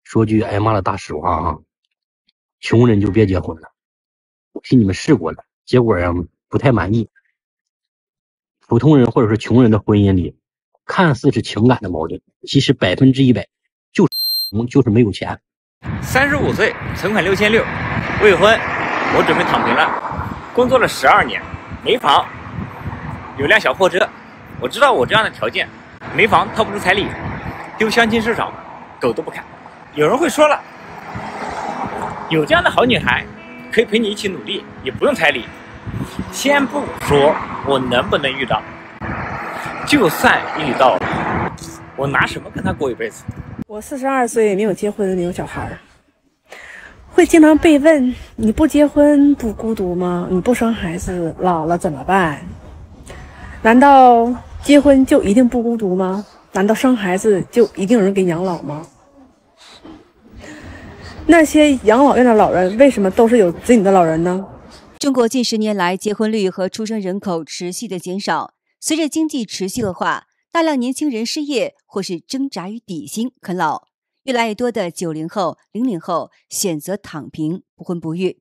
說句挨罵的大實話啊，窮人就別結婚了。我替你们試過了，結果呀不太滿意。普通人或者是穷人的婚姻里，看似是情感的矛盾，其實100%就是没有錢。35歲，存款6600，未婚，我準備躺平了。工作了12年，沒房，有輛小貨車。我知道我這樣的條件，沒房套不住彩禮，丟相親市場，狗都不看。有人會說了，有這樣的好女孩，可以陪你一起努力，也不用彩禮。先不說我能不能遇到，就算遇到了，我拿什麼跟她過一輩子？我42歲，沒有結婚，沒有小孩，會經常被問：你不結婚不孤獨嗎？你不生孩子，老了怎麼辦？難道結婚就一定不孤獨嗎？難道生孩子就一定有人給養老嗎？那些養老院的老人為什麼都是有子女的老人呢？中國近10年來結婚率和出生人口持續的減少，隨着經濟持續惡化，大量年輕人失業或是掙扎於底薪啃老，越來越多的90後、00後選擇躺平不婚不育。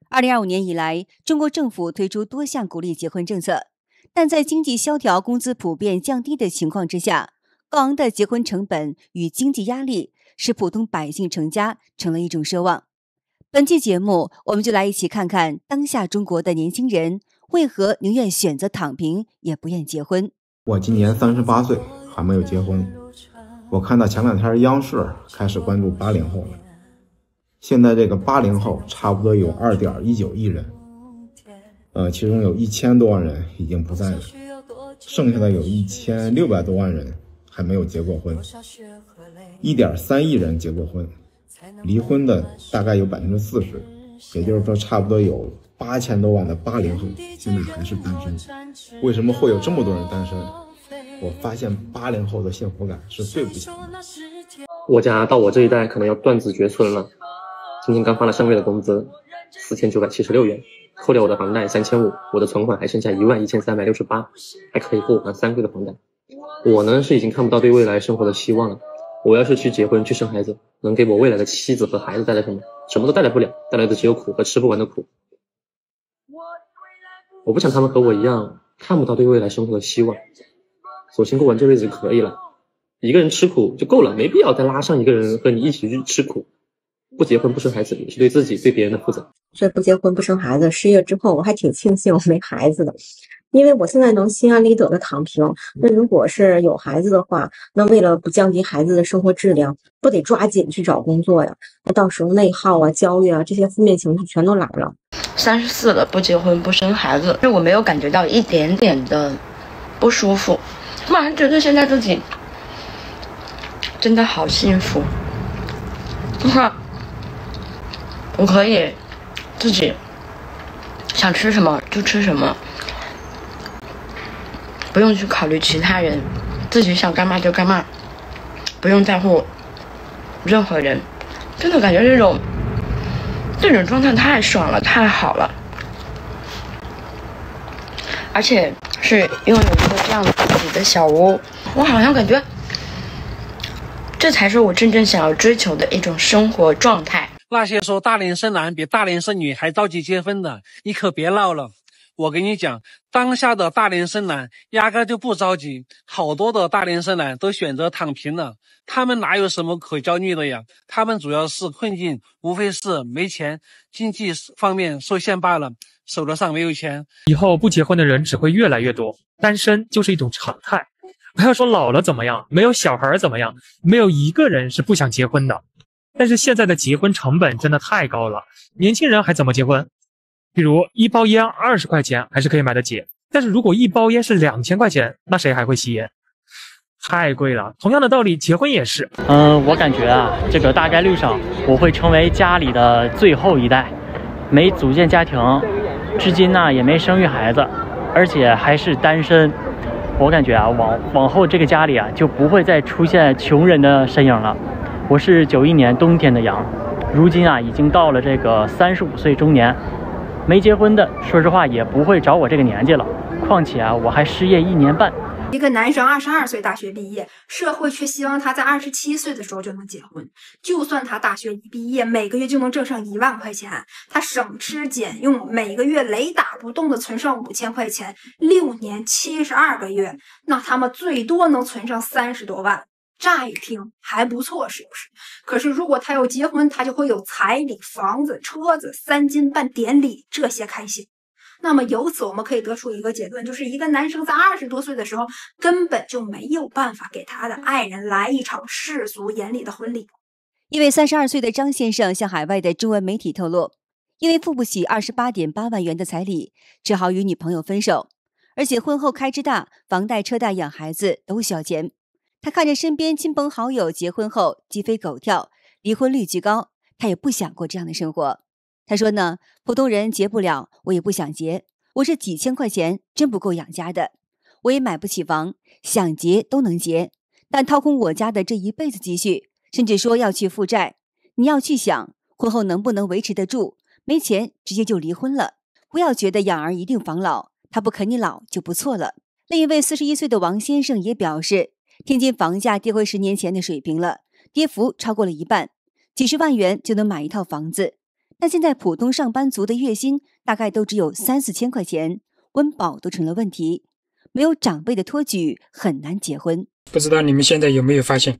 2025年以來，中國政府推出多項鼓勵結婚政策，但在經濟蕭條、工資普遍降低的情況之下，高昂的結婚成本與經濟壓力使普通百姓成家成了一種奢望。本期節目，我們就來一起看看當下中國的年輕人為何寧願選擇躺平，也不願結婚。我今年38歲，還沒有結婚。我看到前兩天央視開始關注80後了，現在這個80後差不多有2.19億人，其中有1000多萬人已經不在了，剩下的有1600多萬人還沒有結過婚，1.3億人結過婚，離婚的大概有40%，也就是說差不多有8000多萬的80後現在還是單身。為什麼會有這麼多人單身？我發現80後的幸福感是最不強的。我家到我這一代可能要斷子絕孫了。今天剛發了上個月的工資4976元，扣掉我的房貸3500，我的存款還剩下11368，還可以夠我還3個月的房貸。我呢是已經看不到對未來生活的希望了。我要是去結婚去生孩子，能給我未來的妻子和孩子帶來什麼？什麼都帶來不了，帶來的只有苦和吃不完的苦。我不想他們和我一樣看不到對未來生活的希望，索性過完這輩子就可以了。一個人吃苦就夠了，沒必要再拉上一個人和你一起去吃苦。不結婚不生孩子也是對自己對別人的負責。所以不結婚不生孩子，失業之後我還挺慶幸我沒孩子的，因為我現在能心安理得的躺平。那如果是有孩子的話，那為了不降低孩子的生活質量，不得抓緊去找工作呀？那到時候內耗啊、焦慮啊這些負面情緒全都來了。34了，不結婚不生孩子，我沒有感覺到一點點的不舒服，我還覺得現在自己真的好幸福。我可以自己想吃什麼就吃什麼，不用去考慮其他人，自己想幹嘛就幹嘛，不用在乎任何人。真的感覺這種狀態太爽了，太好了，而且是擁有一個這樣自己的小屋，我好像感覺這才是我真正想要追求的一種生活狀態。那些說大齡剩男比大齡剩女還着急結婚的，你可別鬧了。我跟你講，當下的大齡剩男壓根就不着急，好多的大齡剩男都選擇躺平了。他們哪有什麼可焦慮的呀？他們主要是困境，無非是沒錢，經濟方面受限罷了，手頭上沒有錢。以後不結婚的人只會越來越多，單身就是一種常態。不要說老了怎麼樣，沒有小孩怎麼樣，沒有一個人是不想結婚的。但是現在的結婚成本真的太高了，年輕人還怎麼結婚？比如一包煙20塊錢還是可以買得起，但是如果一包煙是2000塊錢，那誰還會吸煙？太貴了。同樣的道理，結婚也是。我感覺啊，這個大概率上我會成為家裡的最後一代，沒組建家庭，至今呢也沒生育孩子，而且還是單身。我感覺啊，往後這個家裡啊就不會再出現窮人的身影了。我是91年冬天的羊，如今啊已經到了這個35歲中年，沒結婚的說實話也不會找我這個年紀了。況且啊我還失業1年半，一個男生22歲大學畢業，社會卻希望他在27歲的時候就能結婚。就算他大學一畢業，每個月就能掙上1萬塊錢，他省吃儉用，每個月雷打不動的存上5000塊錢，6年72個月，那他們最多能存上30多萬。乍一聽還不錯，是不是？可是如果他要結婚，他就會有彩禮、房子、車子、3金半典禮這些開銷。那麼由此我們可以得出一個結論，就是一個男生在20多歲的時候根本就沒有辦法給他的愛人來一場世俗眼裡的婚禮。一位32歲的張先生向海外的中文媒體透露，因為付不起28.8萬元的彩禮，只好與女朋友分手，而且婚後開支大，房貸車貸養孩子都需要錢。他看着身邊親朋好友結婚後雞飛狗跳，離婚率極高，他也不想過這樣的生活。他說呢，普通人結不了，我也不想結。我是幾千塊錢真不夠養家的，我也買不起房，想結都能結，但掏空我家的這一輩子積蓄，甚至說要去負債。你要去想，婚後能不能維持得住？沒錢直接就離婚了。不要覺得養兒一定防老，他不啃你老就不錯了。另一位41歲的王先生也表示，天津房價跌回10年前的水平了，跌幅超過了1半，幾十萬元就能買一套房子。但現在普通上班族的月薪大概都只有3、4千塊錢，溫飽都成了問題，沒有長輩的托舉很難結婚。不知道你們現在有沒有發現，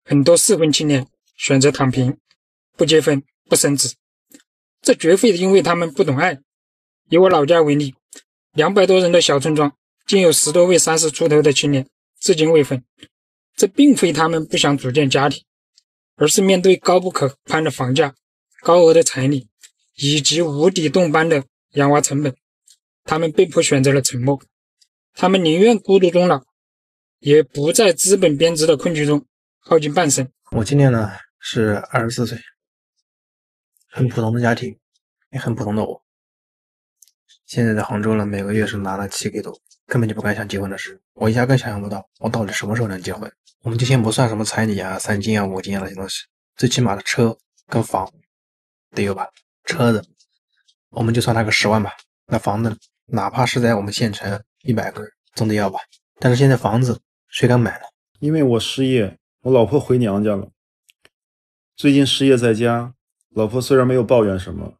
很多適婚青年選擇躺平，不結婚不生子，這絕非因為他們不懂愛。以我老家為例，200多人的小村莊，竟有10多位30出頭的青年至今未婚。這並非他們不想組建家庭，而是面對高不可攀的房價、高額的彩禮以及無底洞般的養娃成本，他們被迫選擇了沉默。他們寧願孤獨終老，也不在資本編織的困局中耗盡半生。我今年呢是24歲，很普通的家庭，也很普通的我。現在在杭州呢，每個月是拿了7K多，根本就不敢想結婚的事。我壓根想象不到我到底什麼時候能結婚。我們就先不算什麼彩禮啊、3金啊、5金啊那些東西，最起碼的車跟房得有吧。車子我們就算那個10萬吧，那房子哪怕是在我們縣城100個總得要吧。但是現在房子誰敢買呢？因為我失業，我老婆回娘家了。最近失業在家，老婆雖然沒有抱怨什麼，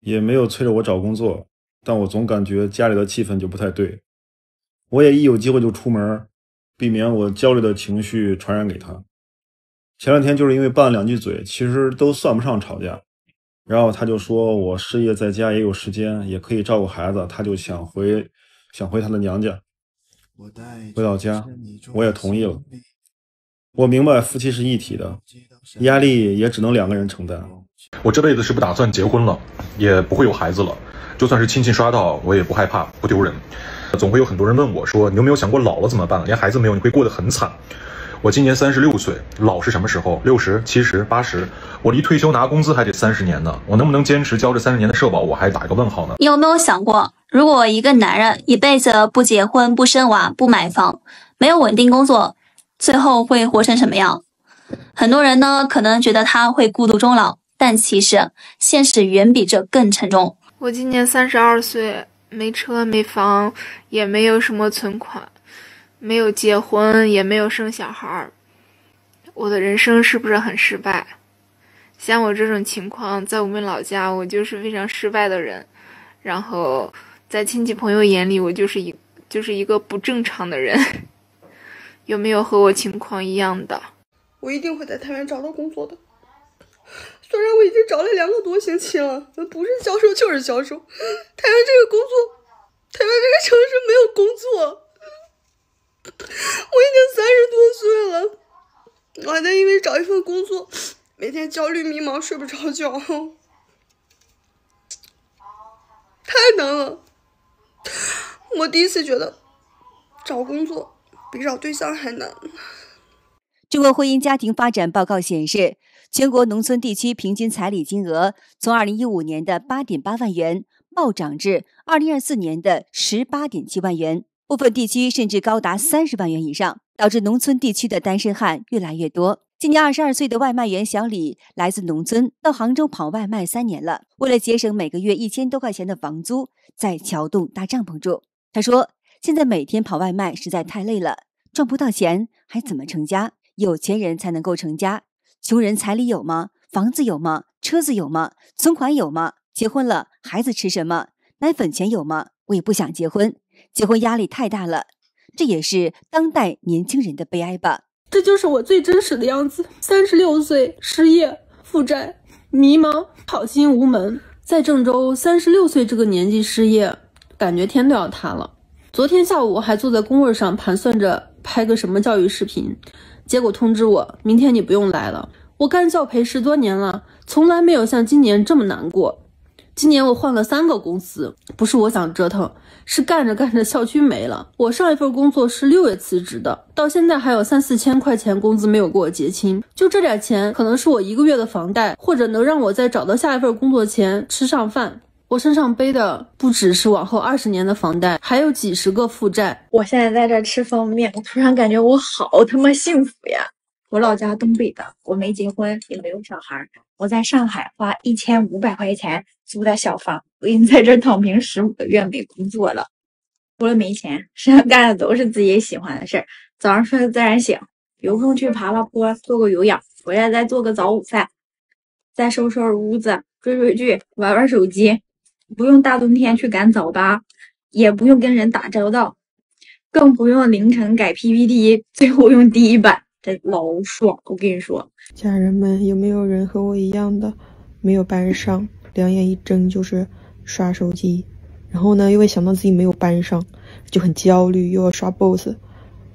也沒有催着我找工作，但我總感覺家裡的氣氛就不太對。我也一有機會就出門，避免我焦慮的情緒傳染給她。前2天就是因為拌了2句嘴，其實都算不上吵架。然後他就說我失業在家也有時間，也可以照顧孩子，他就想回他的娘家。回到家，我也同意了。我明白夫妻是一體的，壓力也只能2個人承擔。我這輩子是不打算結婚了，也不會有孩子了。就算是親戚刷到，我也不害怕，不丟人。總會有很多人問我說，你有沒有想過老了怎麼辦？連孩子沒有，你會過得很慘。我今年36歲，老是什麼時候？60、70、80，我離退休拿工資還得30年呢。我能不能堅持交這30年的社保？我還打一個問號呢。你有沒有想過，如果一個男人一輩子不結婚、不生娃、不買房，沒有穩定工作，最後會活成什麼樣？很多人呢，可能覺得他會孤獨終老，但其實現實遠比這更沉重。我今年32歲，沒車沒房，也沒有什麼存款，沒有結婚，也沒有生小孩，我的人生是不是很失敗？像我這種情況，在我們老家，我就是非常失敗的人，然後在親戚朋友眼裡，我就是一個不正常的人。有沒有和我情況一樣的？我一定會在太原找到工作的。雖然我已經找了2個多星期了，不是銷售就是銷售。太原這個工作，太原這個城市沒有工作。我已經30多歲了，我還在因為找一份工作，每天焦慮迷茫，睡不着覺，太難了。我第一次覺得找工作比找對象還難。中国婚姻家庭發展報告顯示，全國農村地區平均彩禮金額從2015年的8.8萬元暴漲至2024年的18.7萬元，部分地區甚至高達30萬元以上，導致農村地區的單身漢越來越多。今年22歲的外賣員小李來自農村，到杭州跑外賣3年了，為了節省每個月1000多塊錢的房租，在橋洞搭帳篷住。他說，現在每天跑外賣實在太累了，賺不到錢還怎麼成家？有錢人才能夠成家，窮人彩禮有嗎？房子有嗎？車子有嗎？存款有嗎？結婚了，孩子吃什麼？奶粉錢有嗎？我也不想結婚，結婚壓力太大了，這也是當代年輕人的悲哀吧。這就是我最真實的樣子，36歲，失業，負債，迷茫，好心無門。在鄭州36歲這個年紀失業，感覺天都要塌了。昨天下午我還坐在工位上盤算着拍個什麼教育視頻，結果通知我明天你不用來了。我幹教培10多年了，從來沒有像今年這麼難過。今年我換了3個公司，不是我想折騰，是幹着幹着校區沒了。我上一份工作是6月辭職的，到現在還有3、4千塊錢工資沒有給我結清。就這點錢，可能是我1個月的房貸，或者能讓我在找到下一份工作前吃上飯。我身上背的不只是往後20年的房貸，還有幾10個負債。我現在在這吃方便面，我突然感覺我好他媽幸福呀！我老家東北的，我沒結婚，也沒有小孩，我在上海花1500塊錢租的小房，我已經在這躺平15個月没工作了。除了没錢，身上幹的都是自己喜歡的事兒。早上睡得自然醒，有空去爬爬坡，做個有氧，回來再做個早午飯，再收拾屋子，追追劇，玩玩手機。不用大冬天去趕早八，也不用跟人打交道，更不用凌晨改 PPT， 最後用第一版，这老爽！我跟你说，家人们，有没有人和我一樣的沒有班上，兩眼一睜就是刷手機，然後呢又會想到自己沒有班上，就很焦慮，又要刷 boss，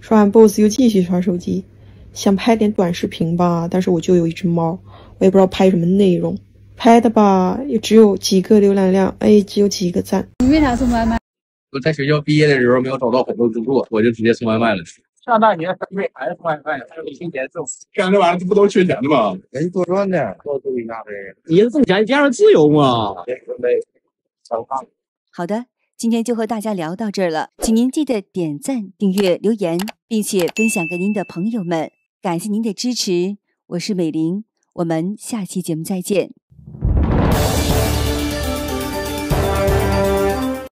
刷完 boss 又繼續刷手機，想拍點短視頻吧，但是我就有一隻貓，我也不知道拍什麼內容。拍的吧，也只有幾個瀏覽量，哎，只有幾個讚。你為啥送外賣？我在學校畢業的時候沒有找到很多工作，我就直接送外賣了。上大學為孩子送外賣，還有1年送。幹這玩意兒不都缺錢的嗎？人多賺點，多注意一下唄。你是掙錢加上自由嘛？好的，今天就和大家聊到這兒了，請您記得點讚、訂閱、留言，並且分享給您的朋友們。感謝您的支持，我是美玲，我們下期節目再見。